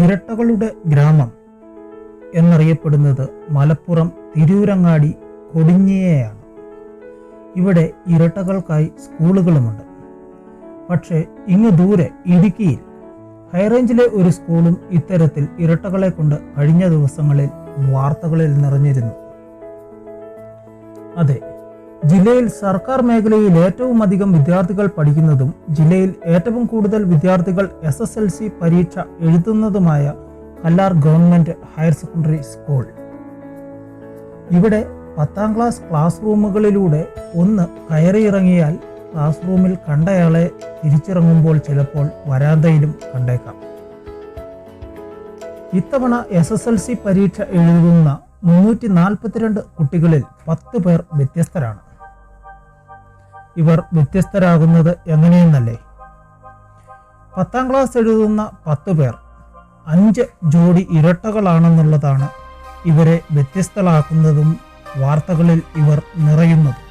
ഇരട്ടകളുടെ ഗ്രാമം എന്നറിയപ്പെടുന്നത് മലപ്പുറം തിരൂരങ്ങാടി കൊടിഞ്ഞിയെയാണ്. ഇവിടെ ഇരട്ടകൾക്കായി സ്കൂളുകളുമുണ്ട്. പക്ഷേ ഇങ്ങ് ദൂരെ ഇടുക്കിയിൽ ഹൈറേഞ്ചിലെ ഒരു സ്കൂളും ഇത്തരത്തിൽ ഇരട്ടകളെ കൊണ്ട് കഴിഞ്ഞ ദിവസങ്ങളിൽ വാർത്തകളിൽ നിറഞ്ഞിരുന്നു. അതെ, ജില്ലയിൽ സർക്കാർ മേഖലയിൽ ഏറ്റവും അധികം വിദ്യാർത്ഥികൾ പഠിക്കുന്നതും ജില്ലയിൽ ഏറ്റവും കൂടുതൽ വിദ്യാർത്ഥികൾ SSLC പരീക്ഷ എഴുതുന്നതുമായ Kallar government higher secondary school. ഇവിടെ 10ാം ക്ലാസ് റൂമുകളിലൂടെ ഒന്ന് കയറിയിറങ്ങിയാൽ ക്ലാസ് റൂമിൽ കണ്ടയാളെ തിരിച്ചിറങ്ങുമ്പോൾ ചിലപ്പോൾ വരാന്തയിലും കണ്ടേക്കാം. ഇത്തവണ SSLC പരീക്ഷ എഴുതുന്ന 342 കുട്ടികളിൽ 10 പേർ വ്യത്യസ്തരാണ്. ഇവർ വ്യത്യസ്തരാകുന്നത് എങ്ങനെയെന്നല്ലേ? 10ാം ക്ലാസ് എഴുതുന്ന 10 പേർ 5 ജോഡി ഇരട്ടകളാണെന്നുള്ളതാണ് ഇവരെ വ്യത്യസ്തരാക്കുന്നതും വാർത്തകളിൽ ഇവർ നിറയുന്നതും.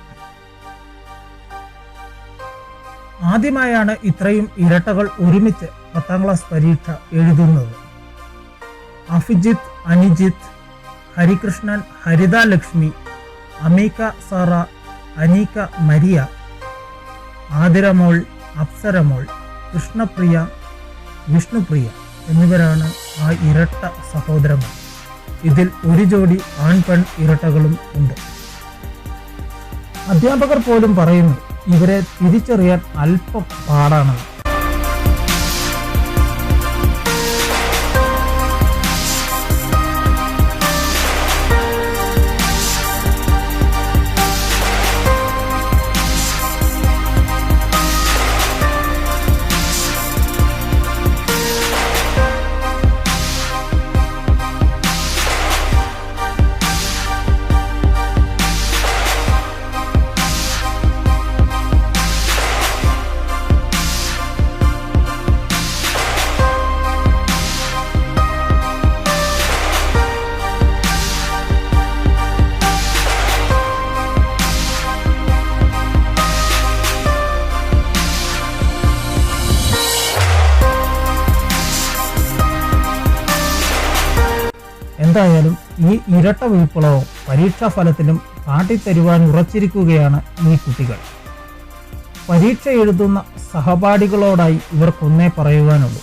ആദ്യമായാണ് ഇത്രയും ഇരട്ടകൾ ഒരുമിച്ച് 10ാം ക്ലാസ് പരീക്ഷ എഴുതുന്നത്. അഭിജിത്ത്, അനിജിത്ത്, ഹരികൃഷ്ണൻ, ഹരിത ലക്ഷ്മി, അമീക സാറ, അനീക മരിയ, ആതിരമോൾ, അപ്സരമോൾ, കൃഷ്ണപ്രിയ, വിഷ്ണുപ്രിയ എന്നിവരാണ് ആ ഇരട്ട സഹോദരങ്ങൾ. ഇതിൽ ഒരു ജോഡി ആൺ-പെൺ ഇരട്ടകളും ഉണ്ട്. അധ്യാപകർ പോലും പറയുന്നു ഇവരെ തിരിച്ചറിയാൻ അല്പം പാടാണെന്ന്. എന്തായാലും ഈ ഇരട്ട വിപ്ലവം പരീക്ഷാ ഫലത്തിലും കാട്ടിത്തരുവാൻ ഉറച്ചിരിക്കുകയാണ് ഈ കുട്ടികൾ. പരീക്ഷ എഴുതുന്ന സഹപാഠികളോടായി ഇവർക്കൊന്നേ പറയുവാനുള്ളൂ,